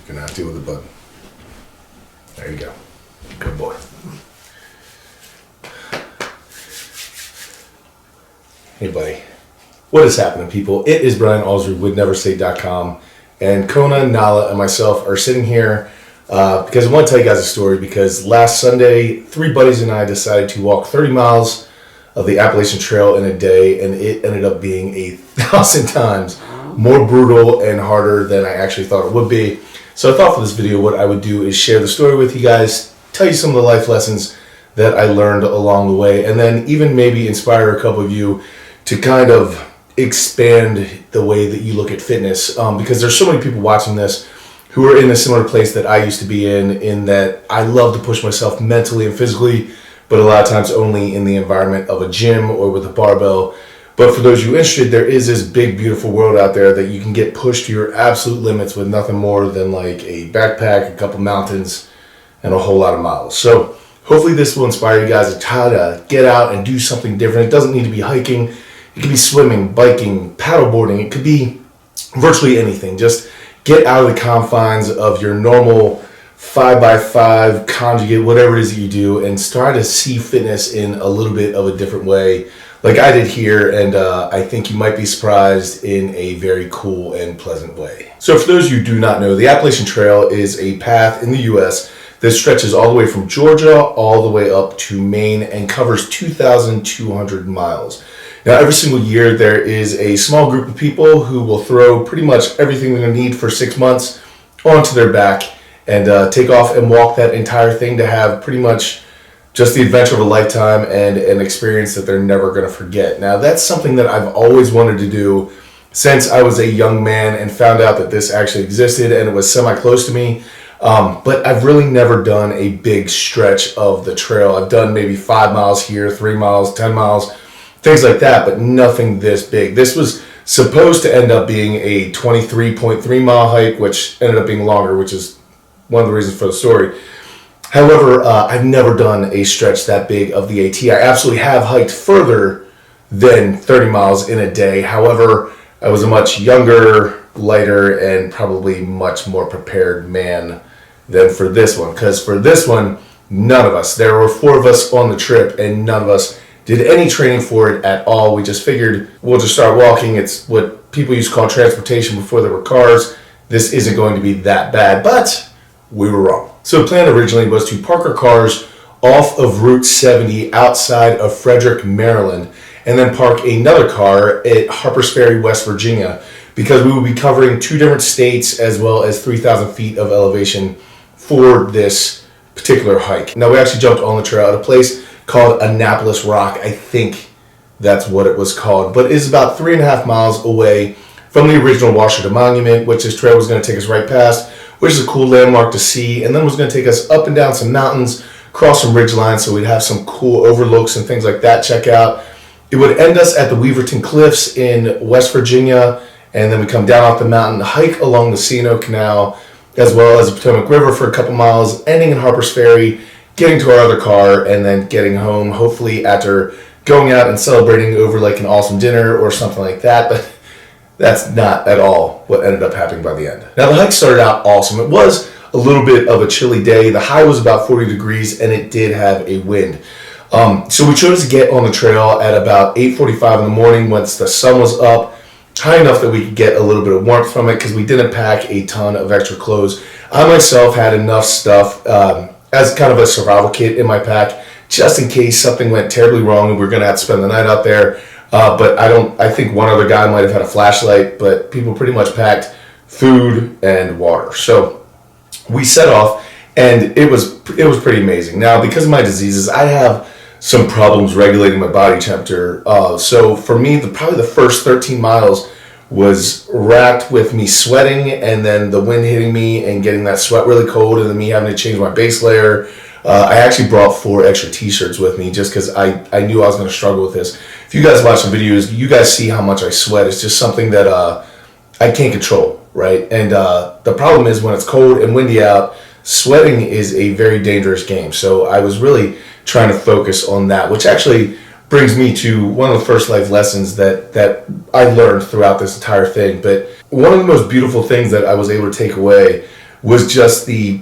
You're gonna have to deal with it, bud. There you go. Good boy. Hey, buddy. What is happening, people? It is Brian Alsruhe with NEVERsate.com, and Kona, Nala, and myself are sitting here because I want to tell you guys a story. Because last Sunday, 3 buddies and I decided to walk 30 miles of the Appalachian Trail in a day, and it ended up being 1,000 times more brutal and harder than I actually thought it would be. So I thought for this video, what I would do is share the story with you guys, tell you some of the life lessons that I learned along the way, and then even maybe inspire a couple of you to kind of expand the way that you look at fitness, because there's so many people watching this who are in a similar place that I used to be in that I love to push myself mentally and physically, but a lot of times only in the environment of a gym or with a barbell. But for those of you interested, there is this big, beautiful world out there that you can get pushed to your absolute limits with nothing more than like a backpack, a couple mountains, and a whole lot of miles. So hopefully this will inspire you guys to try to get out and do something different. It doesn't need to be hiking. It could be swimming, biking, paddleboarding. It could be virtually anything. Just get out of the confines of your normal 5x5 conjugate, whatever it is that you do, and start to see fitness in a little bit of a different way, like I did here. And I think you might be surprised in a very cool and pleasant way. So for those of you who do not know, the Appalachian Trail is a path in the U.S. that stretches all the way from Georgia all the way up to Maine and covers 2,200 miles. Now, every single year, there is a small group of people who will throw pretty much everything they're going to need for 6 months onto their back and take off and walk that entire thing to have pretty much just the adventure of a lifetime and an experience that they're never going to forget. Now, that's something that I've always wanted to do since I was a young man and found out that this actually existed and it was semi-close to me. But I've really never done a big stretch of the trail. I've done maybe 5 miles here, 3 miles, 10 miles, things like that, but nothing this big. This was supposed to end up being a 23.3 mile hike, which ended up being longer, which is one of the reasons for the story. However, I've never done a stretch that big of the AT. I absolutely have hiked further than 30 miles in a day. However, I was a much younger, lighter, and probably much more prepared man than for this one. Because for this one, none of us, there were 4 of us on the trip, and none of us did any training for it at all. We just figured we'll just start walking. It's what people used to call transportation before there were cars. This isn't going to be that bad, but we were wrong. So the plan originally was to park our cars off of Route 70 outside of Frederick, Maryland, and then park another car at Harpers Ferry, West Virginia, because we would be covering 2 different states as well as 3,000 feet of elevation for this particular hike. Now, we actually jumped on the trail at a place called Annapolis Rock. I think that's what it was called, but it's about 3.5 miles away from the original Washington Monument, which this trail was going to take us right past, which is a cool landmark to see, and then was going to take us up and down some mountains, cross some ridge lines, so we'd have some cool overlooks and things like that. Check out. It would end us at the Weaverton Cliffs in West Virginia, and then we come down off the mountain, hike along the C&O Canal, as well as the Potomac River for a couple miles, ending in Harpers Ferry, getting to our other car, and then getting home, hopefully after going out and celebrating over like an awesome dinner or something like that. But that's not at all what ended up happening by the end. Now, the hike started out awesome. It was a little bit of a chilly day. The high was about 40 degrees, and it did have a wind. So we chose to get on the trail at about 8:45 in the morning once the sun was up, high enough that we could get a little bit of warmth from it because we didn't pack a ton of extra clothes. I myself had enough stuff as kind of a survival kit in my pack, just in case something went terribly wrong and we were going to have to spend the night out there. But I think one other guy might have had a flashlight, but people pretty much packed food and water. So we set off, and it was pretty amazing. Now, because of my diseases, I have some problems regulating my body temperature. So for me, probably the first 13 miles was racked with me sweating, and then the wind hitting me and getting that sweat really cold, and then me having to change my base layer. I actually brought 4 extra t-shirts with me just because I knew I was going to struggle with this. If you guys watch the videos, you guys see how much I sweat. It's just something that I can't control, right? And the problem is when it's cold and windy out, sweating is a very dangerous game. So I was really trying to focus on that, which actually brings me to one of the first life lessons that I learned throughout this entire thing. But one of the most beautiful things that I was able to take away was just the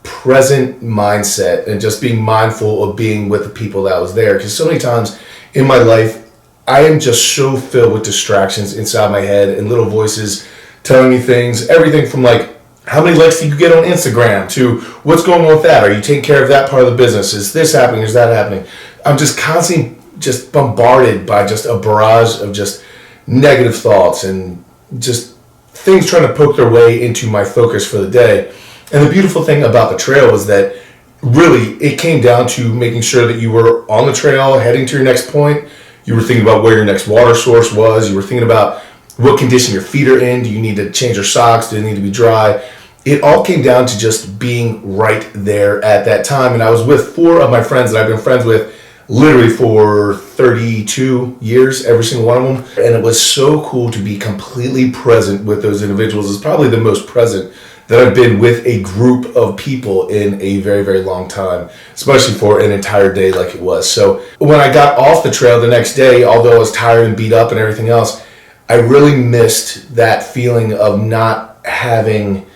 present mindset and just being mindful of being with the people that was there. Because so many times in my life, I am just so filled with distractions inside my head and little voices telling me things, everything from like, how many likes did you get on Instagram to what's going on with that? Are you taking care of that part of the business? Is this happening? Is that happening? I'm just constantly just bombarded by just a barrage of just negative thoughts and just things trying to poke their way into my focus for the day. And the beautiful thing about the trail was that really it came down to making sure that you were on the trail, heading to your next point. You were thinking about where your next water source was. You were thinking about what condition your feet are in. Do you need to change your socks? Do they need to be dry? It all came down to just being right there at that time. And I was with 4 of my friends that I've been friends with literally for 32 years, every single one of them. And it was so cool to be completely present with those individuals. It's probably the most present that I've been with a group of people in a very, very long time, especially for an entire day like it was. So when I got off the trail the next day, although I was tired and beat up and everything else, I really missed that feeling of not having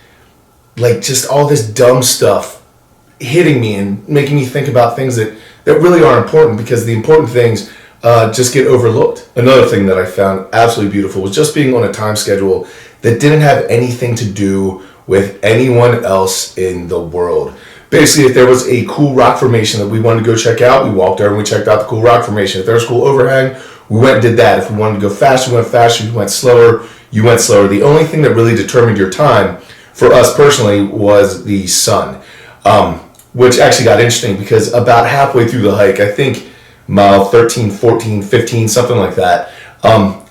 like just all this dumb stuff hitting me and making me think about things that really are important, because the important things just get overlooked. Another thing that I found absolutely beautiful was just being on a time schedule that didn't have anything to do with anyone else in the world. Basically, if there was a cool rock formation that we wanted to go check out, we walked there and we checked out the cool rock formation. If there was a cool overhang, we went and did that. If we wanted to go faster, we went faster. If we went slower, you went slower. The only thing that really determined your time for us personally was the sun, which actually got interesting because about halfway through the hike, I think mile 13, 14, 15, something like that,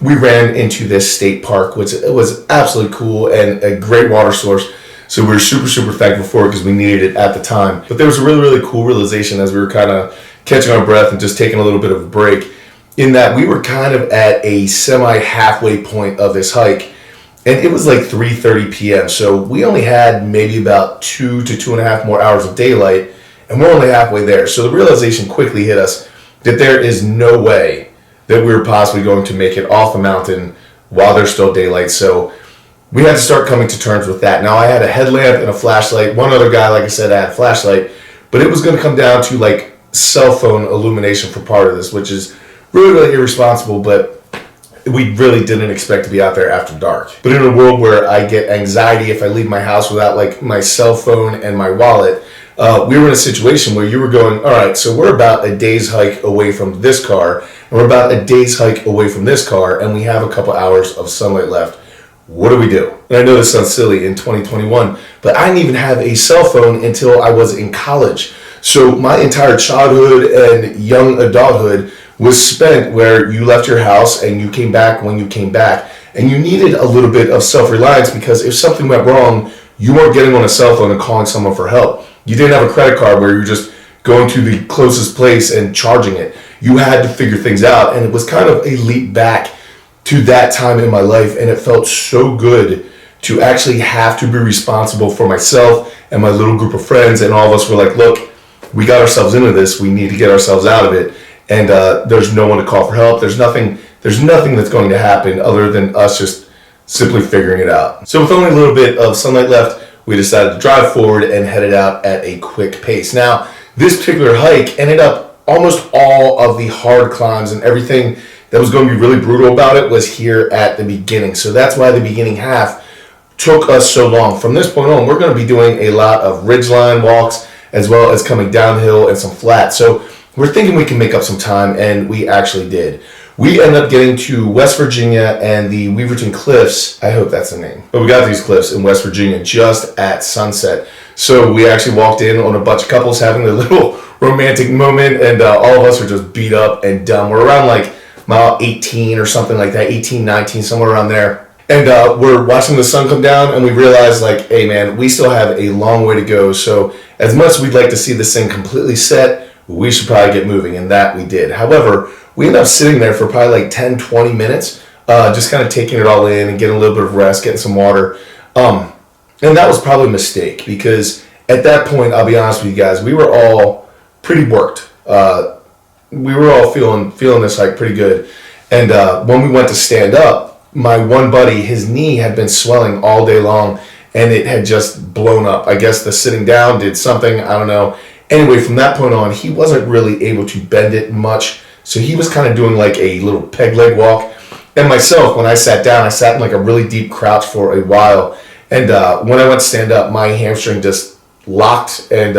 we ran into this state park, which was absolutely cool and a great water source. So we were super, super thankful for it because we needed it at the time. But there was a really, really cool realization as we were kind of catching our breath and just taking a little bit of a break, in that we were kind of at a semi-halfway point of this hike. And it was like 3:30 p.m. So we only had maybe about 2 to 2.5 more hours of daylight, and we're only halfway there. So the realization quickly hit us that there is no way that we were possibly going to make it off the mountain while there's still daylight. So we had to start coming to terms with that. Now I had a headlamp and a flashlight. One other guy, like I said, had a flashlight, but it was going to come down to like cell phone illumination for part of this, which is really, really irresponsible, but we really didn't expect to be out there after dark. But in a world where I get anxiety if I leave my house without like my cell phone and my wallet, we were in a situation where you were going, all right, so we're about a day's hike away from this car, and we're about a day's hike away from this car, and we have a couple hours of sunlight left. What do we do? And I know this sounds silly in 2021, but I didn't even have a cell phone until I was in college. So my entire childhood and young adulthood was spent where you left your house and you came back when you came back. And you needed a little bit of self-reliance, because if something went wrong, you weren't getting on a cell phone and calling someone for help. You didn't have a credit card where you were just going to the closest place and charging it. You had to figure things out, and it was kind of a leap back to that time in my life, and it felt so good to actually have to be responsible for myself and my little group of friends. And all of us were like, look, we got ourselves into this, we need to get ourselves out of it, and there's no one to call for help. There's nothing that's going to happen other than us just simply figuring it out. So with only a little bit of sunlight left, we decided to drive forward and headed out at a quick pace. Now, this particular hike ended up almost all of the hard climbs and everything that was going to be really brutal about it was here at the beginning. So that's why the beginning half took us so long. From this point on, we're going to be doing a lot of ridgeline walks as well as coming downhill and some flat. So we're thinking we can make up some time, and we actually did. We ended up getting to West Virginia and the Weaverton Cliffs. I hope that's the name. But we got these cliffs in West Virginia just at sunset. So we actually walked in on a bunch of couples having a little romantic moment, and all of us are just beat up and done. We're around like mile 18 or something like that, 18, 19, somewhere around there. And we're watching the sun come down, and we realized, like, hey man, we still have a long way to go. So as much as we'd like to see this thing completely set, we should probably get moving, and that we did. However, we ended up sitting there for probably like 10, 20 minutes, just kind of taking it all in and getting a little bit of rest, getting some water. And that was probably a mistake, because at that point, I'll be honest with you guys, we were all pretty worked. We were all feeling this hike pretty good. And when we went to stand up, my one buddy, his knee had been swelling all day long, and it had just blown up. I guess the sitting down did something, I don't know. Anyway, from that point on, he wasn't really able to bend it much, so he was kind of doing like a little peg leg walk. And myself, when I sat down, I sat in like a really deep crouch for a while, and when I went to stand up, my hamstring just locked and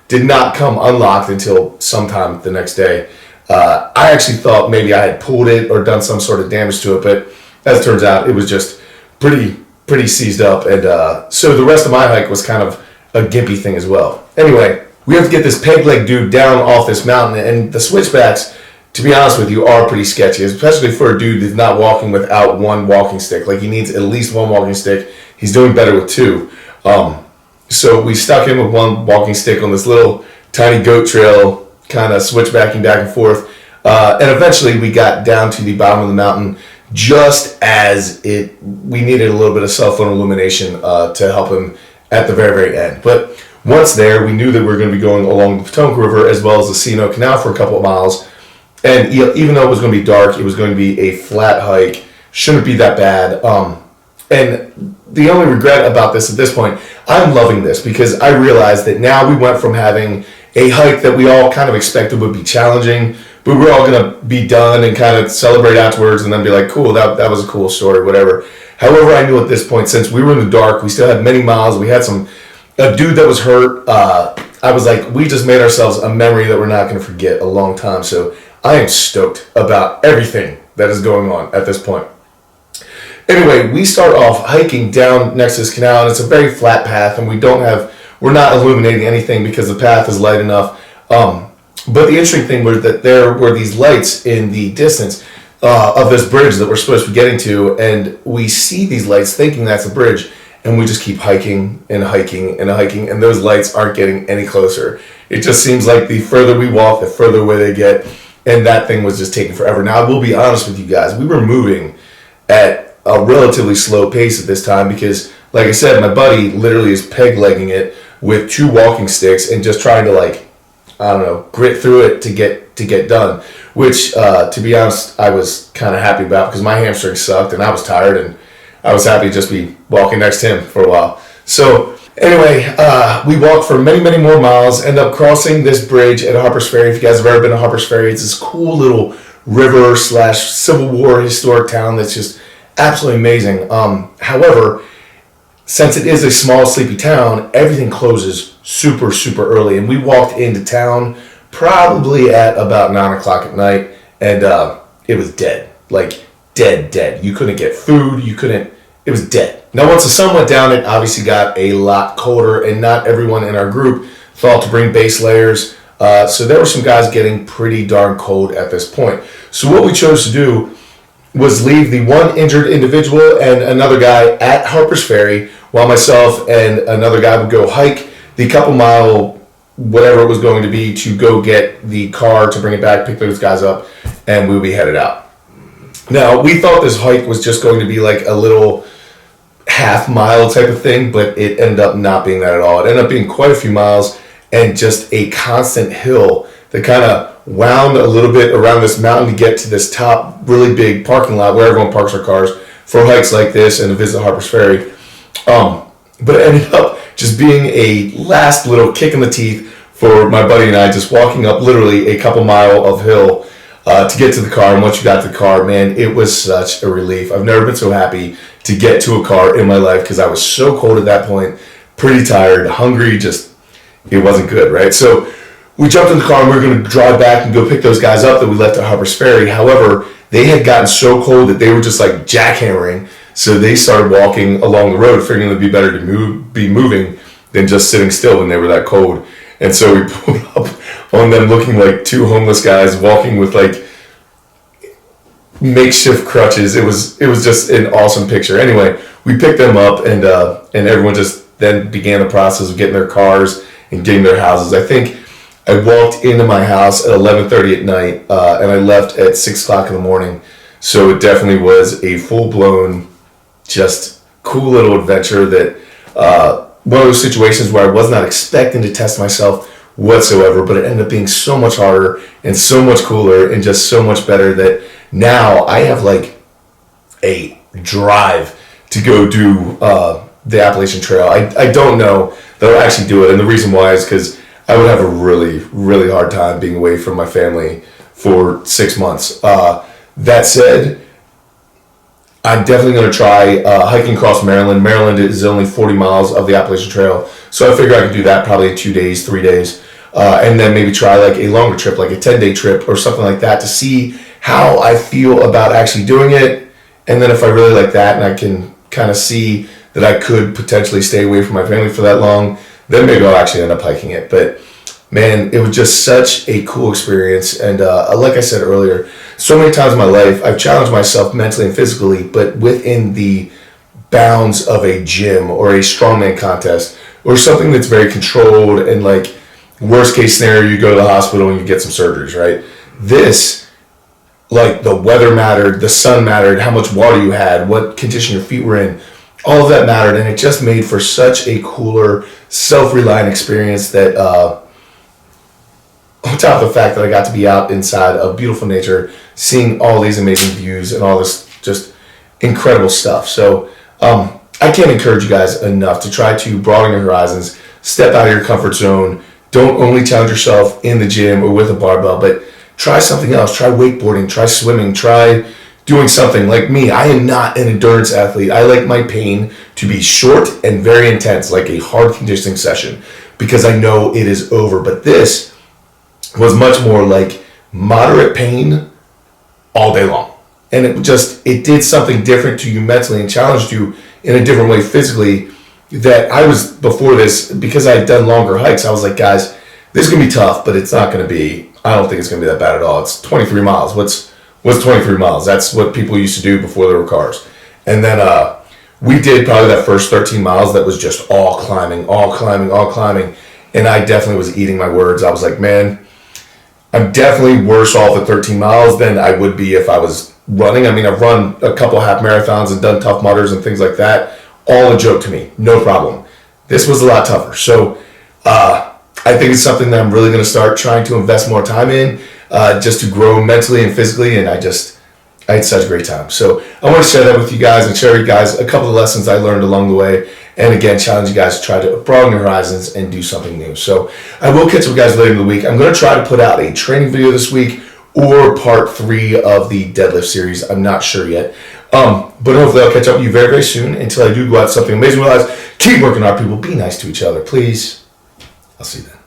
did not come unlocked until sometime the next day. I actually thought maybe I had pulled it or done some sort of damage to it, but as it turns out, it was just pretty seized up, and so the rest of my hike was kind of a gimpy thing as well. Anyway, we have to get this peg leg dude down off this mountain, and the switchbacks, to be honest with you, are pretty sketchy, especially for a dude who's not walking without one walking stick. Like, he needs at least one walking stick. He's doing better with two. So we stuck him with one walking stick on this little tiny goat trail, kind of switchbacking back and forth, and eventually we got down to the bottom of the mountain just as we needed a little bit of cell phone illumination to help him at the very, very end. But once there, we knew that we were going to be going along the Potomac River as well as the C&O Canal for a couple of miles. And even though it was going to be dark, it was going to be a flat hike. Shouldn't be that bad. And the only regret about this at this point, I'm loving this because I realized that now we went from having a hike that we all kind of expected would be challenging, but we're all going to be done and kind of celebrate afterwards and then be like, cool, that was a cool story, whatever. However, I knew at this point, since we were in the dark, we still had many miles, we had a dude that was hurt. I was like, we just made ourselves a memory that we're not going to forget a long time. So I am stoked about everything that is going on at this point. Anyway, we start off hiking down next to this canal, and it's a very flat path, and we're not illuminating anything because the path is light enough. But the interesting thing was that there were these lights in the distance of this bridge that we're supposed to be getting to, and we see these lights thinking that's a bridge, and we just keep hiking and hiking and hiking, and those lights aren't getting any closer. It just seems like the further we walk, the further away they get, and that thing was just taking forever. Now, I will be honest with you guys, we were moving at a relatively slow pace at this time because, like I said, my buddy literally is peg-legging it with two walking sticks and just trying to, grit through it to get done, which, to be honest, I was kind of happy about because my hamstring sucked and I was tired, and I was happy to just be walking next to him for a while. So anyway, we walked for many, many more miles, end up crossing this bridge at Harper's Ferry. If you guys have ever been to Harper's Ferry, it's this cool little river / Civil War historic town that's just absolutely amazing. However, since it is a small, sleepy town, everything closes super, super early. And we walked into town probably at about 9 o'clock at night, and it was dead. Like, dead. You couldn't get food. It was dead. Now, once the sun went down, it obviously got a lot colder, and not everyone in our group thought to bring base layers. So there were some guys getting pretty darn cold at this point. So what we chose to do was leave the one injured individual and another guy at Harper's Ferry while myself and another guy would go hike the couple mile, whatever it was going to be, to go get the car to bring it back, pick those guys up, and we would be headed out. Now, we thought this hike was just going to be like a little half mile type of thing, but it ended up not being that at all. It ended up being quite a few miles and just a constant hill that kind of wound a little bit around this mountain to get to this top really big parking lot where everyone parks their cars for hikes like this and to visit Harper's Ferry. But it ended up just being a last little kick in the teeth for my buddy and I, just walking up literally a couple mile of hill to get to the car. And once you got to the car, man, it was such a relief. I've never been so happy to get to a car in my life because I was so cold at that point, pretty tired, hungry, just, it wasn't good, right? So we jumped in the car and we were going to drive back and go pick those guys up that we left at Harper's Ferry. However, they had gotten so cold that they were just like jackhammering. So they started walking along the road, figuring it would be better to be moving than just sitting still when they were that cold. And so we pulled up on them looking like two homeless guys walking with like makeshift crutches. It was just an awesome picture. Anyway, we picked them up and everyone just then began the process of getting their cars and getting their houses. I think I walked into my house at 11:30 at night and I left at 6 o'clock in the morning. So it definitely was a full-blown, just cool little adventure that one of those situations where I was not expecting to test myself whatsoever, but it ended up being so much harder and so much cooler and just so much better that now I have like a drive to go do the Appalachian Trail. I don't know that I'll actually do it, and the reason why is because I would have a really, really hard time being away from my family for 6 months. That said, I'm definitely going to try hiking across Maryland. Maryland is only 40 miles of the Appalachian Trail, so I figure I could do that probably in 2 days, 3 days, and then maybe try like a longer trip, like a 10-day trip or something like that, to see how I feel about actually doing it. And then if I really like that and I can kind of see that I could potentially stay away from my family for that long, then maybe I'll actually end up hiking it. But man, it was just such a cool experience. And like I said earlier, so many times in my life, I've challenged myself mentally and physically, but within the bounds of a gym or a strongman contest or something that's very controlled, and like worst case scenario, you go to the hospital and you get some surgeries, right? This, like the weather mattered, the sun mattered, how much water you had, what condition your feet were in, all of that mattered. And it just made for such a cooler, self-reliant experience that, on top of the fact that I got to be out inside of beautiful nature, seeing all these amazing views and all this just incredible stuff. So I can't encourage you guys enough to try to broaden your horizons, step out of your comfort zone. Don't only challenge yourself in the gym or with a barbell, but try something else. Try wakeboarding, try swimming, try doing something. Like me, I am not an endurance athlete. I like my pain to be short and very intense, like a hard conditioning session, because I know it is over. But this was much more like moderate pain all day long. And it did something different to you mentally and challenged you in a different way physically, that I was, before this, because I had done longer hikes, I was like, guys, this is going to be tough, but it's not going to be, I don't think it's going to be that bad at all. It's 23 miles. What's 23 miles? That's what people used to do before there were cars. And then we did probably that first 13 miles that was just all climbing. And I definitely was eating my words. I was like, man, I'm definitely worse off at 13 miles than I would be if I was running. I mean, I've run a couple half marathons and done Tough Mudders and things like that. All a joke to me, no problem. This was a lot tougher. So I think it's something that I'm really going to start trying to invest more time in, just to grow mentally and physically. And I had such a great time. So I want to share that with you guys and share with you guys a couple of lessons I learned along the way. And again, challenge you guys to try to broaden your horizons and do something new. So I will catch you guys later in the week. I'm going to try to put out a training video this week or part 3 of the deadlift series. I'm not sure yet. But hopefully I'll catch up with you very, very soon. Until I do go out something amazing with us, keep working hard, people. Be nice to each other, please. I'll see you then.